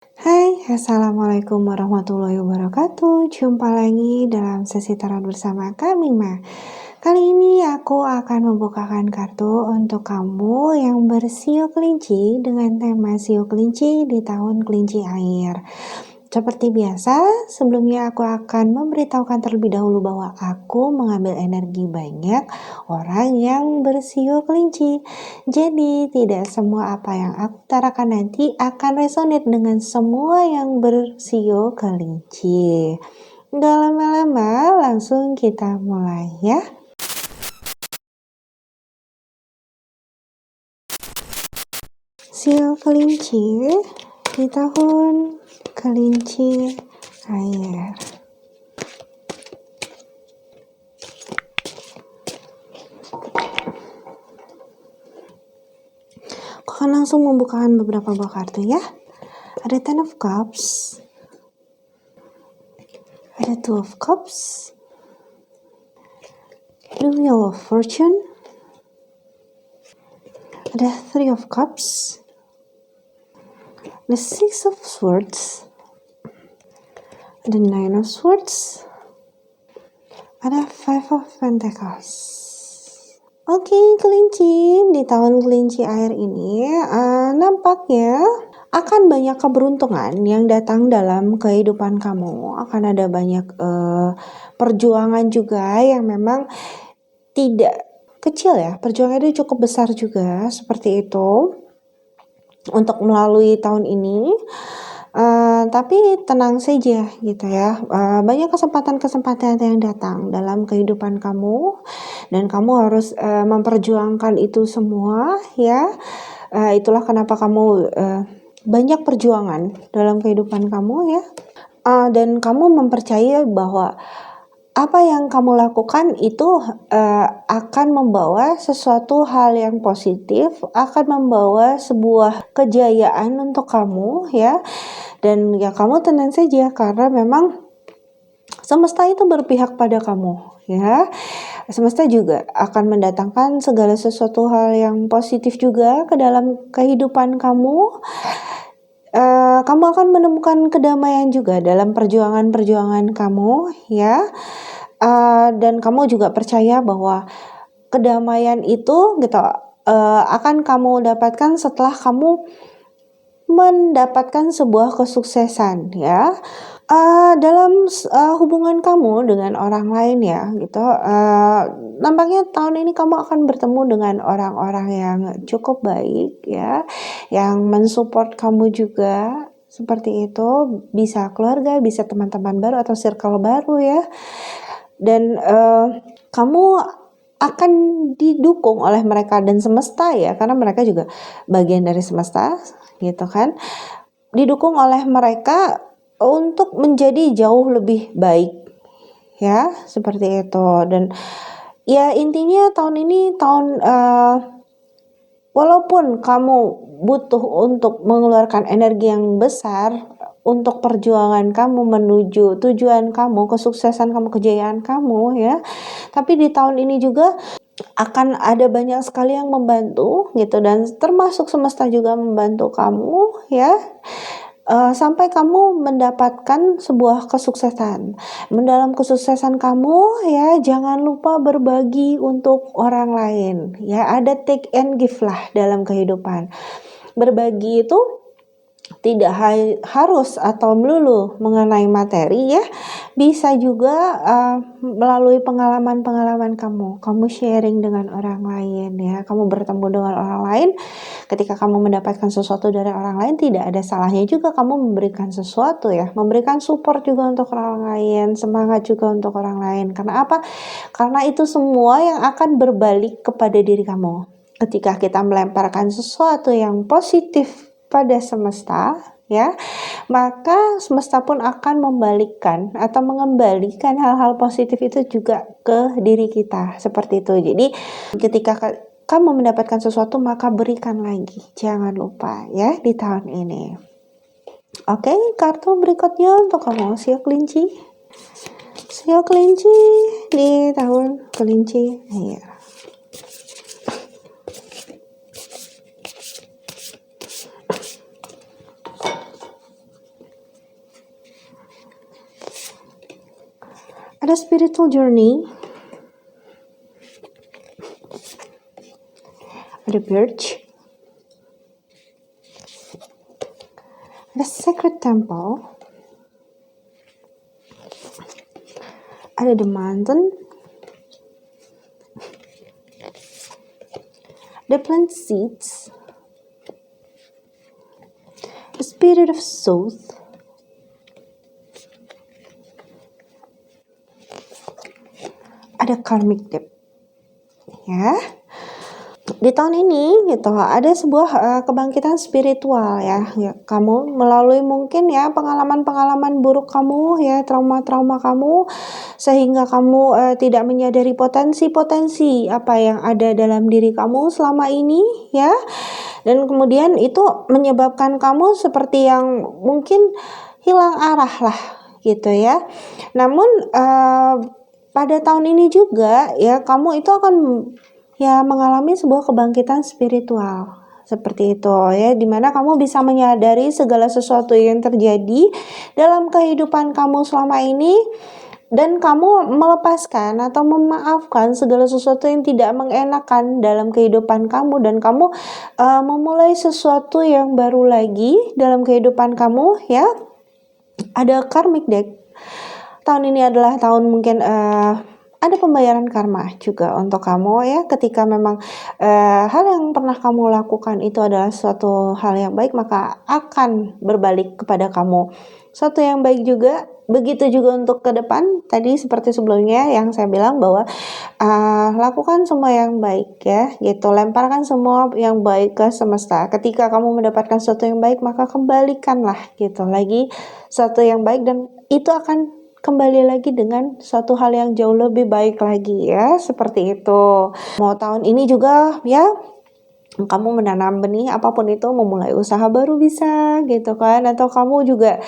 Hai, Assalamualaikum warahmatullahi wabarakatuh. Jumpa lagi dalam sesi tarot bersama kami, Ma. Kali ini aku akan membukakan kartu untuk kamu yang bersio kelinci dengan tema sio kelinci di tahun kelinci air. Seperti biasa, sebelumnya aku akan memberitahukan terlebih dahulu bahwa aku mengambil energi banyak orang yang bersio kelinci. Jadi, tidak semua apa yang aku utarakan nanti akan resonate dengan semua yang bersio kelinci. Nggak lama-lama, langsung kita mulai ya. Sio kelinci di tahun kelinci air. Aku akan langsung membukakan beberapa buah kartu ya. Ada Ten of Cups, ada Two of Cups, the Wheel of Fortune, ada Three of Cups, the Six of Swords, ada Nine of Swords, ada Five of Pentacles. Oke, kelinci, di tahun kelinci air ini nampaknya akan banyak keberuntungan yang datang dalam kehidupan kamu. Akan ada banyak perjuangan juga yang memang tidak kecil ya. Perjuangan itu cukup besar juga, seperti itu untuk melalui tahun ini. Tapi tenang saja gitu ya. Banyak kesempatan-kesempatan yang datang dalam kehidupan kamu dan kamu harus memperjuangkan itu semua ya. Itulah kenapa kamu banyak perjuangan dalam kehidupan kamu ya. Dan kamu mempercayai bahwa apa yang kamu lakukan itu akan membawa sesuatu hal yang positif, akan membawa sebuah kejayaan untuk kamu ya. Dan ya kamu tenang saja karena memang semesta itu berpihak pada kamu ya. Semesta juga akan mendatangkan segala sesuatu hal yang positif juga ke dalam kehidupan kamu. Kamu akan menemukan kedamaian juga dalam perjuangan-perjuangan kamu ya. Dan kamu juga percaya bahwa kedamaian itu gitu akan kamu dapatkan setelah kamu mendapatkan sebuah kesuksesan ya. Dalam hubungan kamu dengan orang lain ya gitu, nampaknya tahun ini kamu akan bertemu dengan orang-orang yang cukup baik ya, yang mensupport kamu juga, seperti itu. Bisa keluarga, bisa teman-teman baru atau circle baru ya. Dan kamu akan didukung oleh mereka dan semesta ya, karena mereka juga bagian dari semesta gitu kan. Didukung oleh mereka untuk menjadi jauh lebih baik ya, seperti itu. Dan ya intinya tahun ini tahun walaupun kamu butuh untuk mengeluarkan energi yang besar untuk perjuangan kamu menuju tujuan kamu, kesuksesan kamu, kejayaan kamu ya. Tapi di tahun ini juga akan ada banyak sekali yang membantu gitu, dan termasuk semesta juga membantu kamu ya. Sampai kamu mendapatkan sebuah kesuksesan. Dalam kesuksesan kamu ya, jangan lupa berbagi untuk orang lain ya. Ada take and give lah dalam kehidupan. Berbagi itu tidak harus atau melulu mengenai materi ya, bisa juga melalui pengalaman-pengalaman kamu sharing dengan orang lain ya, kamu bertemu dengan orang lain. Ketika kamu mendapatkan sesuatu dari orang lain, tidak ada salahnya juga kamu memberikan sesuatu ya, memberikan support juga untuk orang lain, semangat juga untuk orang lain. Karena apa? Karena itu semua yang akan berbalik kepada diri kamu. Ketika kita melemparkan sesuatu yang positif pada semesta ya, maka semesta pun akan membalikkan atau mengembalikan hal-hal positif itu juga ke diri kita, seperti itu. Jadi ketika kamu mendapatkan sesuatu, maka berikan lagi, jangan lupa ya di tahun ini. Oke, kartu berikutnya untuk kamu sio kelinci. Sio kelinci di tahun kelinci air. Ada spiritual journey, ada birch, ada sacred temple, ada the mountain, the plant seeds, the spirit of souls, ada karmic debt. Ya. Di tahun ini gitu ada sebuah kebangkitan spiritual ya. Kamu melalui mungkin ya pengalaman-pengalaman buruk kamu ya, trauma-trauma kamu, sehingga kamu tidak menyadari potensi-potensi apa yang ada dalam diri kamu selama ini ya, dan kemudian itu menyebabkan kamu seperti yang mungkin hilang arah lah gitu ya. Namun pada tahun ini juga ya kamu itu akan ya mengalami sebuah kebangkitan spiritual seperti itu ya, dimana kamu bisa menyadari segala sesuatu yang terjadi dalam kehidupan kamu selama ini, dan kamu melepaskan atau memaafkan segala sesuatu yang tidak mengenakan dalam kehidupan kamu, dan kamu memulai sesuatu yang baru lagi dalam kehidupan kamu ya. Ada karmic deck. Tahun ini adalah tahun mungkin ada pembayaran karma juga untuk kamu ya. Ketika memang hal yang pernah kamu lakukan itu adalah suatu hal yang baik, maka akan berbalik kepada kamu suatu yang baik juga. Begitu juga untuk ke depan, tadi seperti sebelumnya yang saya bilang bahwa lakukan semua yang baik ya gitu, lemparkan semua yang baik ke semesta. Ketika kamu mendapatkan sesuatu yang baik, maka kembalikanlah gitu lagi sesuatu yang baik, dan itu akan kembali lagi dengan suatu hal yang jauh lebih baik lagi ya, seperti itu. Mau tahun ini juga ya kamu menanam benih apapun itu, memulai usaha baru bisa gitu kan, atau kamu juga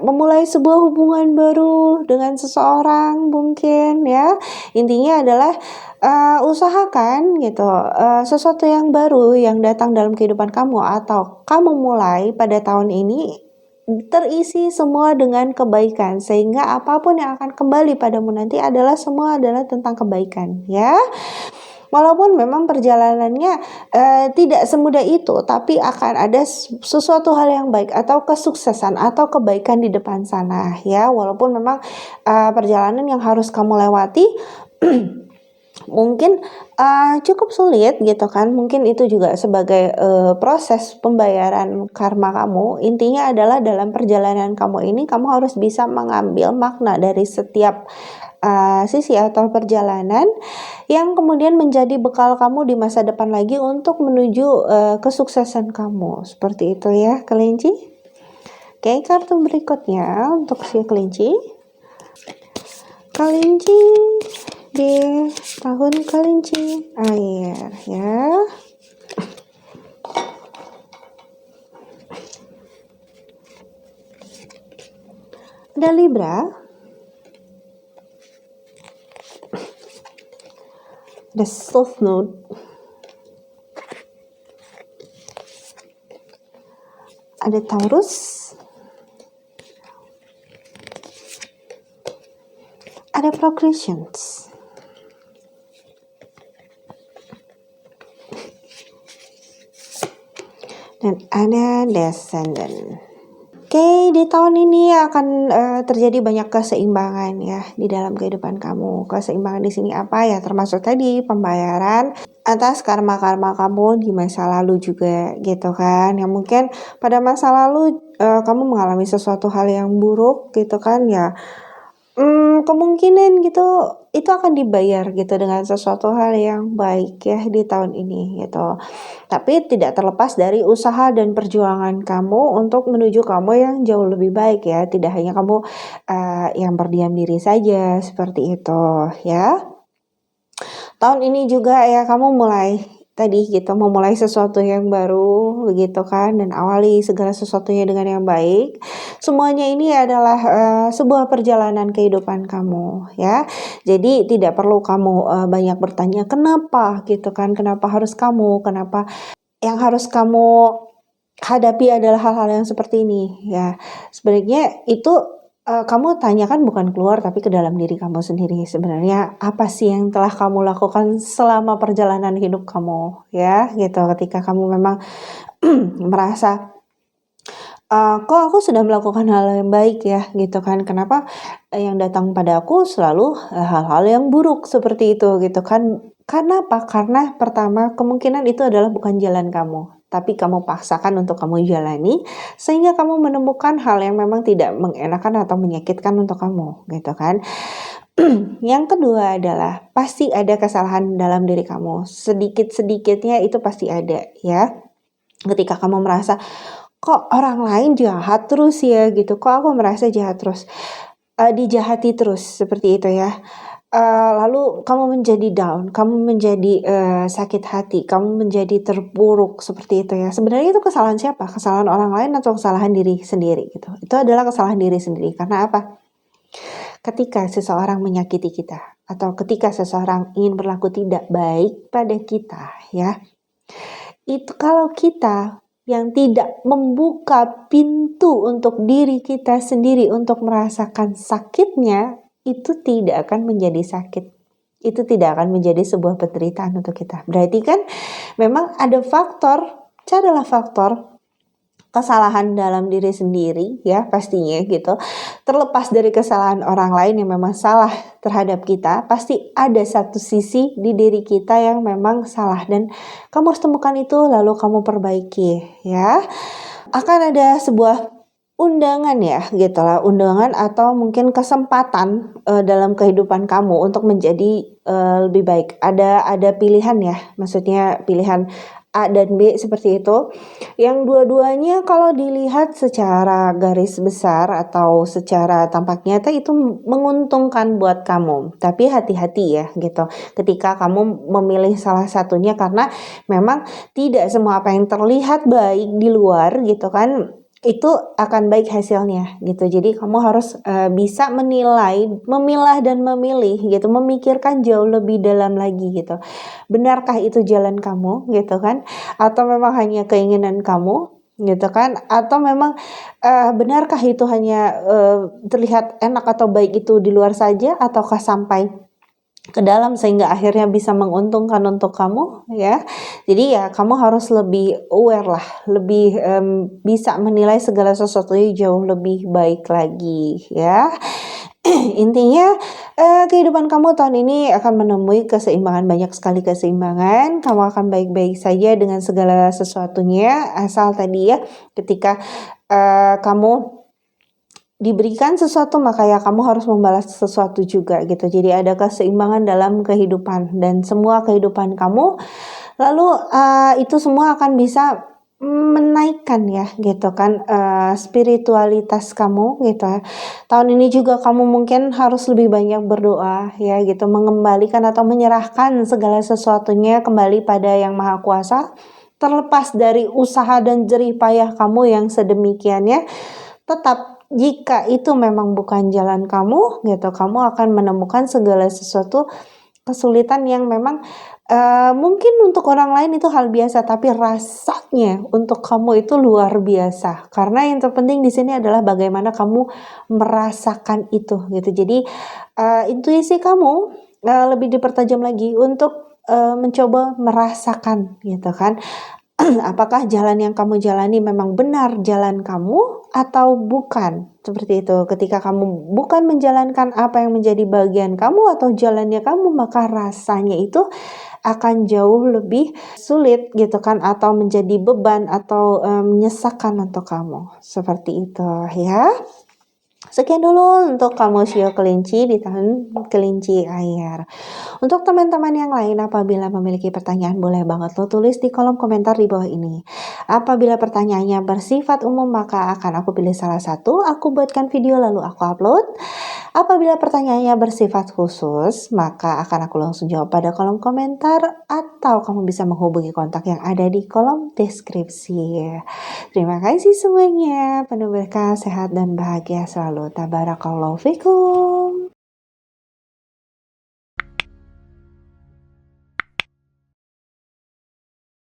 memulai sebuah hubungan baru dengan seseorang mungkin ya. Intinya adalah usahakan gitu sesuatu yang baru yang datang dalam kehidupan kamu atau kamu mulai pada tahun ini terisi semua dengan kebaikan, sehingga apapun yang akan kembali padamu nanti adalah semua adalah tentang kebaikan ya. Walaupun memang perjalanannya tidak semudah itu, tapi akan ada sesuatu hal yang baik atau kesuksesan atau kebaikan di depan sana ya. Walaupun memang perjalanan yang harus kamu lewati mungkin cukup sulit gitu kan, mungkin itu juga sebagai proses pembayaran karma kamu. Intinya adalah dalam perjalanan kamu ini kamu harus bisa mengambil makna dari setiap sisi atau perjalanan yang kemudian menjadi bekal kamu di masa depan lagi untuk menuju kesuksesan kamu, seperti itu ya kelinci. Oke, kartu berikutnya untuk si kelinci di tahun kelinci air ya. Ada Libra, ada South Node, ada Taurus, ada Progressions, dan ada Descendant. Oke, di tahun ini akan terjadi banyak keseimbangan ya di dalam kehidupan kamu. Keseimbangan di sini apa ya? Termasuk tadi pembayaran atas karma-karma kamu di masa lalu juga gitu kan. Yang mungkin pada masa lalu kamu mengalami sesuatu hal yang buruk gitu kan ya. Kemungkinan gitu itu akan dibayar gitu dengan sesuatu hal yang baik ya di tahun ini gitu. Tapi tidak terlepas dari usaha dan perjuangan kamu untuk menuju kamu yang jauh lebih baik ya. Tidak hanya kamu yang berdiam diri saja seperti itu ya. Tahun ini juga ya kamu mulai tadi gitu, memulai sesuatu yang baru begitu kan, dan awali segala sesuatunya dengan yang baik. Semuanya ini adalah sebuah perjalanan kehidupan kamu ya. Jadi tidak perlu kamu banyak bertanya kenapa gitu kan, kenapa harus kamu, kenapa yang harus kamu hadapi adalah hal-hal yang seperti ini ya. Sebenarnya itu kamu tanyakan bukan keluar tapi ke dalam diri kamu sendiri. Sebenarnya apa sih yang telah kamu lakukan selama perjalanan hidup kamu, ya gitu. Ketika kamu memang merasa, kok aku sudah melakukan hal yang baik ya gitu kan, kenapa yang datang pada aku selalu hal-hal yang buruk seperti itu gitu kan. Karena apa? Karena pertama, kemungkinan itu adalah bukan jalan kamu, tapi kamu paksakan untuk kamu jalani, sehingga kamu menemukan hal yang memang tidak mengenakan atau menyakitkan untuk kamu, gitu kan. Yang kedua adalah, pasti ada kesalahan dalam diri kamu, sedikit-sedikitnya itu pasti ada, ya. Ketika kamu merasa, kok orang lain jahat terus ya gitu, kok aku merasa jahat terus, dijahati terus, seperti itu ya. Lalu kamu menjadi down, kamu menjadi sakit hati, kamu menjadi terpuruk seperti itu ya. Sebenarnya itu kesalahan siapa? Kesalahan orang lain atau kesalahan diri sendiri gitu? Itu adalah kesalahan diri sendiri. Karena apa? Ketika seseorang menyakiti kita atau ketika seseorang ingin berlaku tidak baik pada kita ya, itu kalau kita yang tidak membuka pintu untuk diri kita sendiri untuk merasakan sakitnya, itu tidak akan menjadi sakit. Itu tidak akan menjadi sebuah penderitaan untuk kita. Berarti kan memang ada faktor, carilah faktor kesalahan dalam diri sendiri ya pastinya gitu. Terlepas dari kesalahan orang lain yang memang salah terhadap kita, pasti ada satu sisi di diri kita yang memang salah dan kamu harus temukan itu lalu kamu perbaiki ya. Akan ada sebuah undangan ya gitu lah, undangan atau mungkin kesempatan dalam kehidupan kamu untuk menjadi lebih baik. Ada pilihan ya, maksudnya pilihan A dan B seperti itu. Yang dua-duanya kalau dilihat secara garis besar atau secara tampak nyata itu menguntungkan buat kamu. Tapi hati-hati ya gitu. Ketika kamu memilih salah satunya karena memang tidak semua apa yang terlihat baik di luar gitu kan itu akan baik hasilnya gitu. Jadi kamu harus bisa menilai, memilah dan memilih gitu, memikirkan jauh lebih dalam lagi gitu. Benarkah itu jalan kamu gitu kan? Atau memang hanya keinginan kamu gitu kan? Atau memang benarkah itu hanya terlihat enak atau baik itu di luar saja ataukah sampai ke dalam sehingga akhirnya bisa menguntungkan untuk kamu ya. Jadi ya kamu harus lebih aware lah, lebih bisa menilai segala sesuatu jauh lebih baik lagi ya. Intinya kehidupan kamu tahun ini akan menemui keseimbangan, banyak sekali keseimbangan. Kamu akan baik-baik saja dengan segala sesuatunya asal tadi ya ketika kamu diberikan sesuatu maka ya kamu harus membalas sesuatu juga gitu. Jadi ada keseimbangan dalam kehidupan dan semua kehidupan kamu lalu itu semua akan bisa menaikkan ya gitu kan spiritualitas kamu gitu ya. Tahun ini juga kamu mungkin harus lebih banyak berdoa ya gitu, mengembalikan atau menyerahkan segala sesuatunya kembali pada Yang Maha Kuasa. Terlepas dari usaha dan jerih payah kamu yang sedemikiannya, tetap jika itu memang bukan jalan kamu gitu, kamu akan menemukan segala sesuatu kesulitan yang memang mungkin untuk orang lain itu hal biasa, tapi rasanya untuk kamu itu luar biasa. Karena yang terpenting di sini adalah bagaimana kamu merasakan itu gitu. Jadi intuisi kamu lebih dipertajam lagi untuk mencoba merasakan gitu kan. Apakah jalan yang kamu jalani memang benar jalan kamu atau bukan? Seperti itu. Ketika kamu bukan menjalankan apa yang menjadi bagian kamu atau jalannya kamu, maka rasanya itu akan jauh lebih sulit gitu kan, atau menjadi beban atau menyesakan untuk kamu. Seperti itu ya. Sekian dulu untuk kamu Shio Kelinci di tahun Kelinci Air. Untuk teman-teman yang lain, apabila memiliki pertanyaan boleh banget lo tulis di kolom komentar di bawah ini. Apabila pertanyaannya bersifat umum maka akan aku pilih salah satu, aku buatkan video lalu aku upload. Apabila pertanyaannya bersifat khusus maka akan aku langsung jawab pada kolom komentar atau kamu bisa menghubungi kontak yang ada di kolom deskripsi. Terima kasih semuanya, penuh berkah, sehat dan bahagia selalu. Tabarakallahu fikum.